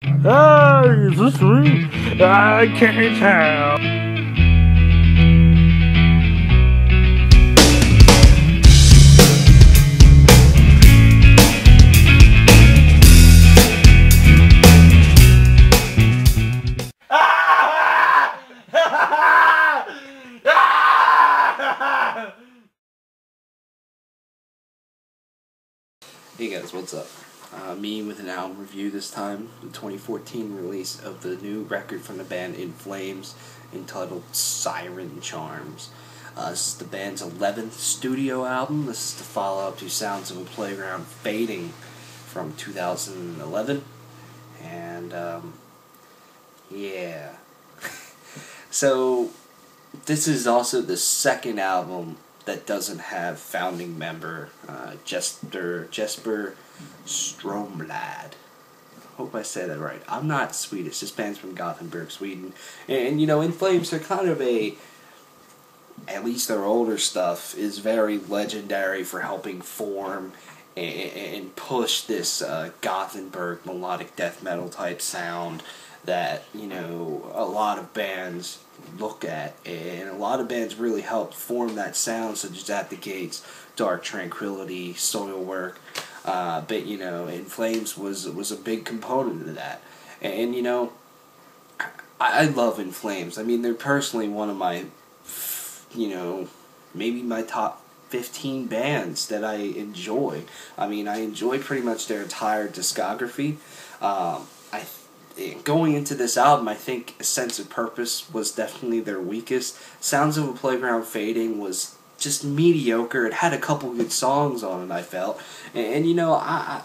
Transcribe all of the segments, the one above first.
Hey, is this me? I can't tell. Hey guys, what's up? Me with an album review this time, the 2014 release of the new record from the band In Flames, entitled Siren Charms. This is the band's 11th studio album. This is the follow-up to Sounds of a Playground Fading from 2011. And, yeah. So, this is also the second album that doesn't have founding member Jesper Stromblad. Hope I said that right. I'm not Swedish. This band's from Gothenburg, Sweden. And you know, In Flames, they're kind of at least their older stuff is very legendary for helping form and push this Gothenburg melodic death metal type sound that, you know, a lot of bands look at, and a lot of bands really helped form that sound, such as At the Gates, Dark Tranquillity, Soilwork, but you know, In Flames was a big component of that. And you know, I love In Flames. I mean, they're personally one of my, you know, maybe my top 15 bands that I enjoy. I mean, I enjoy pretty much their entire discography. Going into this album, I think A Sense of Purpose was definitely their weakest. Sounds of a Playground Fading was just mediocre. It had a couple good songs on it, I felt. And you know, I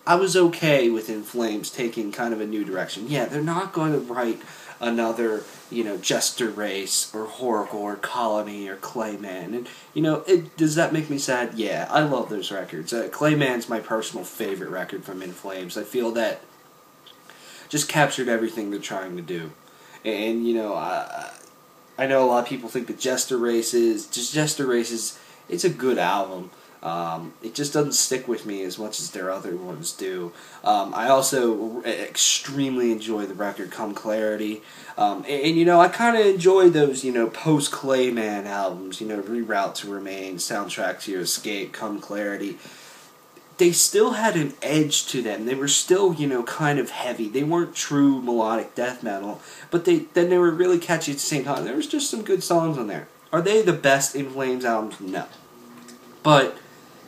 was okay with In Flames taking kind of a new direction. Yeah, they're not going to write another, you know, Jester Race or Horrorcore Colony or Clayman. And, you know, does that make me sad? Yeah, I love those records. Clayman's my personal favorite record from In Flames. I feel that just captured everything they're trying to do. And, you know, I know a lot of people think that Jester Race is, it's a good album. It just doesn't stick with me as much as their other ones do. I also extremely enjoy the record Come Clarity. And you know, I kind of enjoy those, you know, post-Clayman albums, you know, Reroute to Remain, Soundtrack to Your Escape, Come Clarity. They still had an edge to them. They were still, you know, kind of heavy. They weren't true melodic death metal, but they were really catchy at the same time. There was just some good songs on there. Are they the best In Flames albums? No. But,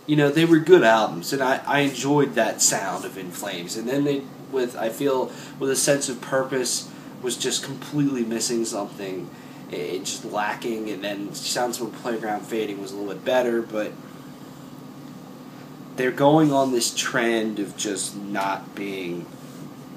you know, they were good albums, and I enjoyed that sound of In Flames. And then I feel, with A Sense of Purpose, was just completely missing something. It's just lacking, and then Sounds of a Playground Fading was a little bit better, but they're going on this trend of just not being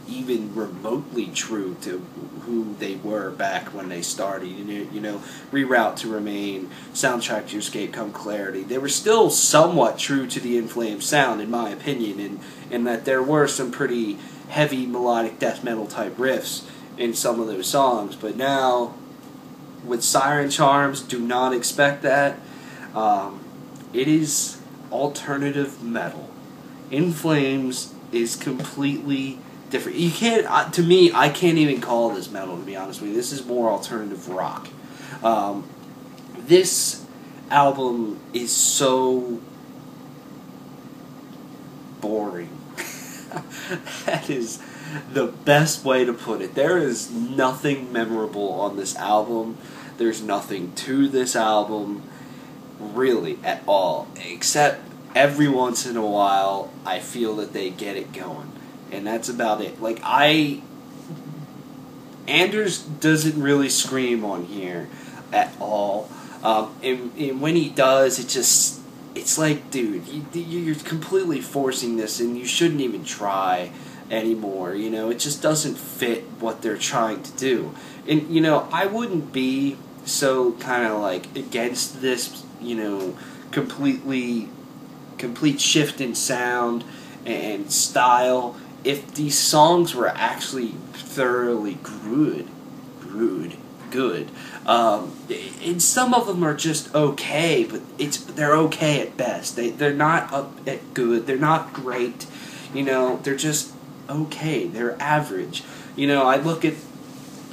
even remotely true to who they were back when they started. You know, Reroute to Remain, Soundtrack to Your Escape, Come Clarity. They were still somewhat true to the In Flames sound, in my opinion, in that there were some pretty heavy melodic death metal type riffs in some of those songs. But now, with Siren Charms, do not expect that. It is alternative metal. In Flames is completely different. You can't, to me, I can't even call this metal, to be honest with you. This is more alternative rock. This album is so boring. That is the best way to put it. There is nothing memorable on this album. There's nothing to this album, really, at all, except every once in a while I feel that they get it going, and that's about it. Like, Anders doesn't really scream on here at all, and when he does, it's like, dude, you're completely forcing this, and you shouldn't even try anymore. You know, it just doesn't fit what they're trying to do. And you know, I wouldn't be so kind of like against this, you know, complete shift in sound and style if these songs were actually thoroughly good. And some of them are just okay, but they're okay at best. They're not up at good. They're not great. You know, they're just okay. They're average. You know, I look at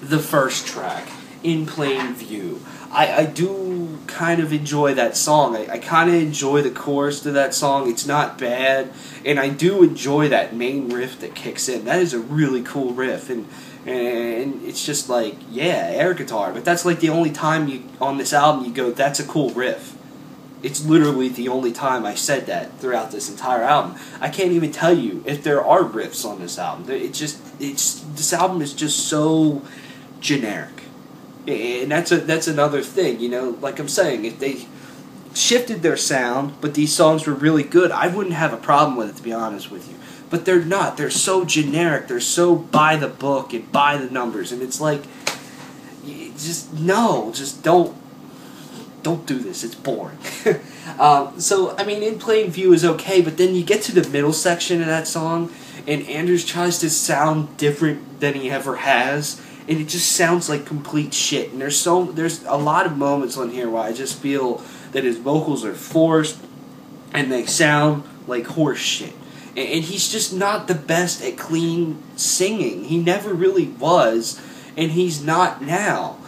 the first track, In Plain View. I do kind of enjoy that song. I kind of enjoy the chorus to that song. It's not bad. And I do enjoy that main riff that kicks in. That is a really cool riff. And it's just like, yeah, air guitar. But that's like the only time on this album you go, that's a cool riff. It's literally the only time I said that throughout this entire album. I can't even tell you if there are riffs on this album. This album is just so generic. And that's another thing, you know, like I'm saying, if they shifted their sound, but these songs were really good, I wouldn't have a problem with it, to be honest with you. But they're not. They're so generic. They're so by the book and by the numbers. And it's like, just don't do this. It's boring. So, I mean, In Plain View is okay, but then you get to the middle section of that song, and Anders tries to sound different than he ever has. And it just sounds like complete shit. And there's a lot of moments on here where I just feel that his vocals are forced and they sound like horse shit. And he's just not the best at clean singing. He never really was, and he's not now.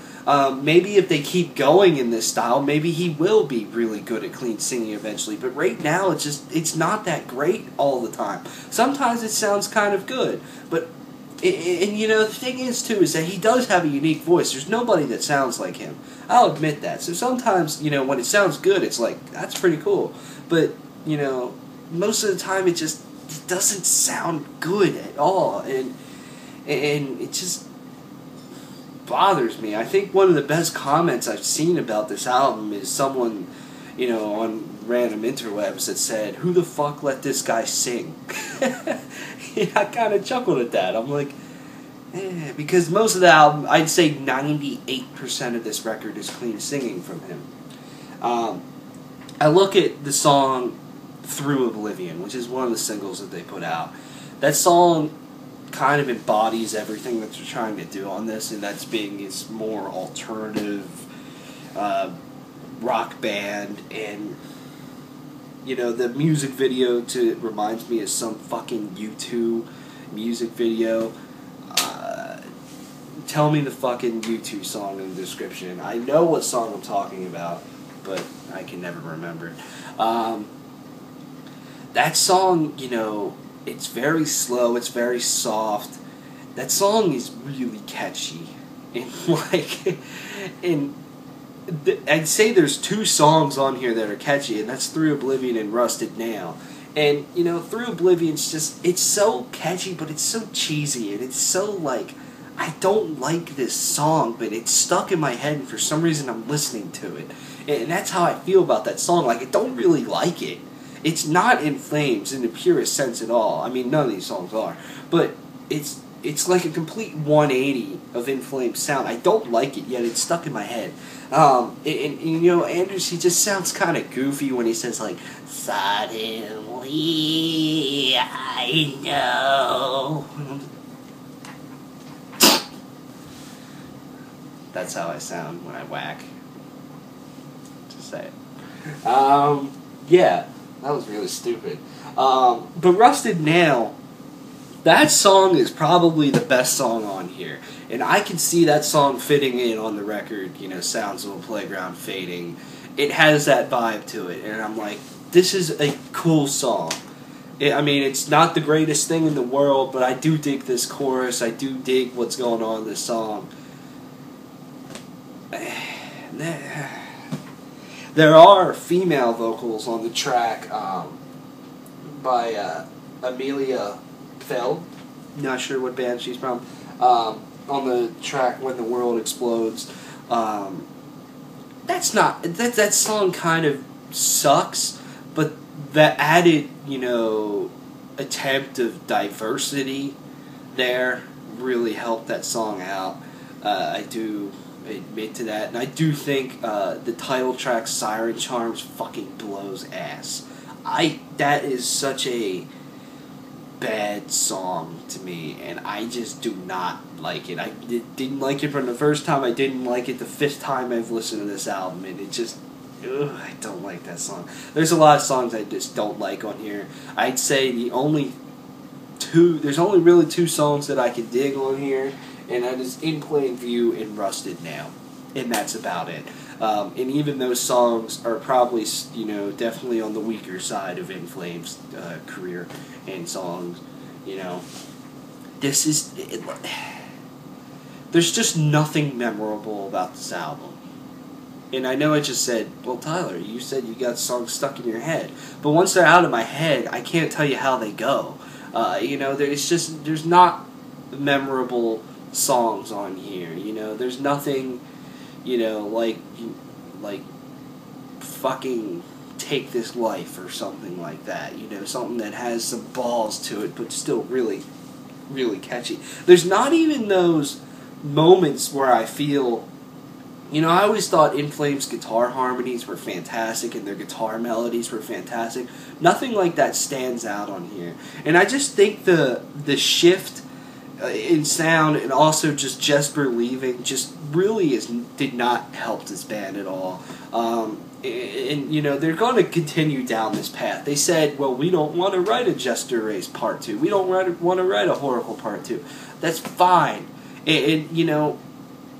Maybe if they keep going in this style, maybe he will be really good at clean singing eventually. But right now, it's not that great all the time. Sometimes it sounds kind of good, but... And, you know, the thing is, too, is that he does have a unique voice. There's nobody that sounds like him. I'll admit that. So sometimes, you know, when it sounds good, it's like, that's pretty cool. But, you know, most of the time it doesn't sound good at all. And it just bothers me. I think one of the best comments I've seen about this album is someone, you know, on random interwebs that said, "Who the fuck let this guy sing?" Yeah, I kind of chuckled at that. I'm like, because most of the album, I'd say 98% of this record is clean singing from him. I look at the song Through Oblivion, which is one of the singles that they put out. That song kind of embodies everything that they're trying to do on this, and that's being this more alternative rock band. And you know, the music video reminds me of some fucking U2 music video. Tell me the fucking U2 song in the description. I know what song I'm talking about, but I can never remember it. That song, you know, it's very slow, it's very soft. That song is really catchy. And I'd say there's two songs on here that are catchy, and that's Through Oblivion and Rusted Nail. And, you know, Through Oblivion's just, it's so catchy, but it's so cheesy, and it's so, like, I don't like this song, but it's stuck in my head, and for some reason I'm listening to it. And that's how I feel about that song. Like, I don't really like it. It's not In Flames in the purest sense at all. I mean, none of these songs are. But it's like a complete 180 of In Flames sound. I don't like it, yet it's stuck in my head. And you know, Anders, he just sounds kind of goofy when he says, like, "Suddenly I know." That's how I sound when I whack. Just say it. Yeah, that was really stupid. But Rusted Nail, that song is probably the best song on here. And I can see that song fitting in on the record, you know, Sounds of a Playground Fading. It has that vibe to it. And I'm like, this is a cool song. I mean, it's not the greatest thing in the world, but I do dig this chorus. I do dig what's going on in this song. There are female vocals on the track by Amelia Feld. Not sure what band she's from. On the track When the World Explodes. That song kind of sucks, but the added, you know, attempt of diversity there really helped that song out. I do admit to that, and I do think the title track Siren Charms fucking blows ass. That is such a bad song to me, and I just do not like it. I didn't like it from the first time. I didn't like it the fifth time I've listened to this album, and it just, I don't like that song. There's a lot of songs I just don't like on here. I'd say the only There's only really two songs that I can dig on here, and that is In Plain View and Rusted Now, and that's about it. And even those songs are probably, you know, definitely on the weaker side of In Flames' career and songs. You know, this is there's just nothing memorable about this album. And I know I just said, well, Tyler, you said you got songs stuck in your head. But once they're out of my head, I can't tell you how they go. You know, there's not memorable songs on here. You know, there's nothing, you know, like fucking Take This Life or something like that. You know, something that has some balls to it, but still really, really catchy. There's not even those moments where I feel... You know, I always thought In Flames' guitar harmonies were fantastic and their guitar melodies were fantastic. Nothing like that stands out on here. And I just think the shift in sound and also just Jesper leaving just really did not help this band at all. And, you know, they're going to continue down this path. They said, well, we don't want to write a Jester Race Part 2. We don't want to write a Horacle Part 2. That's fine. And you know...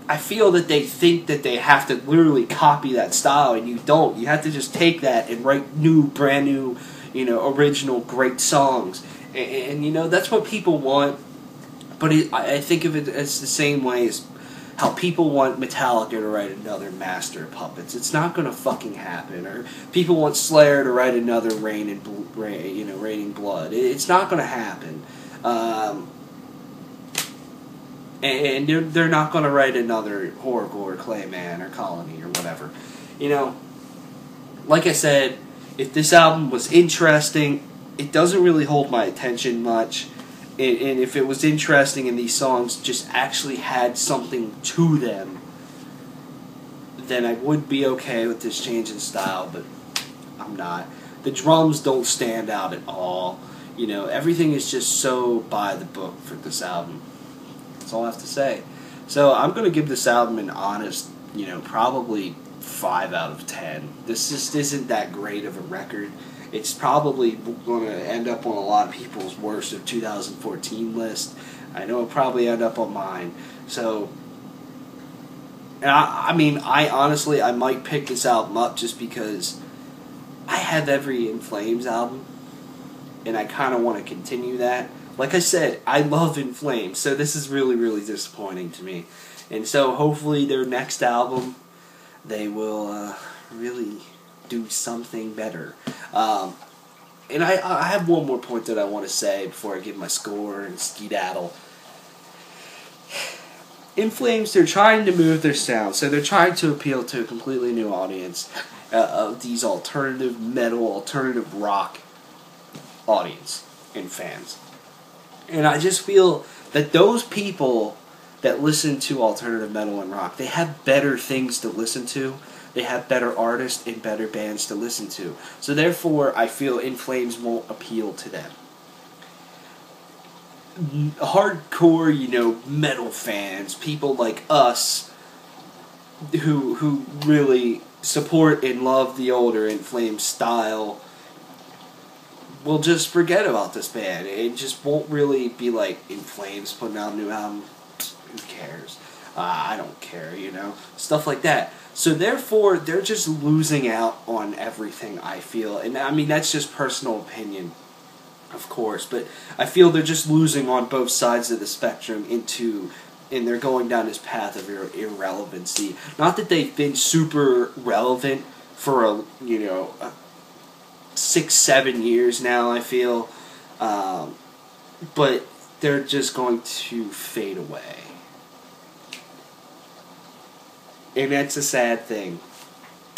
I feel that they think that they have to literally copy that style, and you don't. You have to just take that and write new, brand new, you know, original, great songs. And you know, that's what people want. But I think of it as the same way as how people want Metallica to write another Master of Puppets. It's not going to fucking happen. Or people want Slayer to write another Raining Blood. It's not going to happen. And they're not going to write another Horacle or Clayman or Colony or whatever. You know, like I said, if this album was interesting, it doesn't really hold my attention much. And if it was interesting and these songs just actually had something to them, then I would be okay with this change in style, but I'm not. The drums don't stand out at all. You know, everything is just so by the book for this album. That's all I have to say. So I'm going to give this album an honest, you know, probably 5 out of 10. This just isn't that great of a record. It's probably going to end up on a lot of people's worst of 2014 list. I know it'll probably end up on mine. So, I mean, I honestly might pick this album up just because I have every In Flames album, and I kind of want to continue that. Like I said, I love In Flames, so this is really, really disappointing to me. And so hopefully their next album, they will really do something better. And I have one more point that I want to say before I give my score and skedaddle. In Flames, they're trying to move their sound, so they're trying to appeal to a completely new audience of these alternative metal, alternative rock audience and fans. And I just feel that those people that listen to alternative metal and rock, they have better things to listen to. They have better artists and better bands to listen to. So therefore, I feel In Flames won't appeal to them. Hardcore, you know, metal fans, people like us, who really support and love the older In Flames style, will just forget about this band. It just won't really be like In Flames putting out a new album. Who cares? I don't care, you know? Stuff like that. So therefore, they're just losing out on everything, I feel. And I mean, that's just personal opinion, of course. But I feel they're just losing on both sides of the spectrum and they're going down this path of irrelevancy. Not that they've been super relevant for 6-7 years now, I feel, but they're just going to fade away, and that's a sad thing.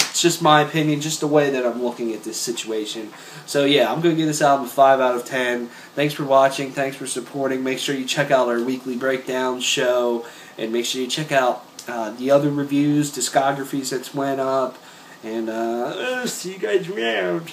It's just my opinion, just the way that I'm looking at this situation. So yeah, I'm going to give this album a 5 out of 10. Thanks for watching, thanks for supporting. Make sure you check out our weekly breakdown show, and make sure you check out the other reviews, discographies that's went up, and see you guys around.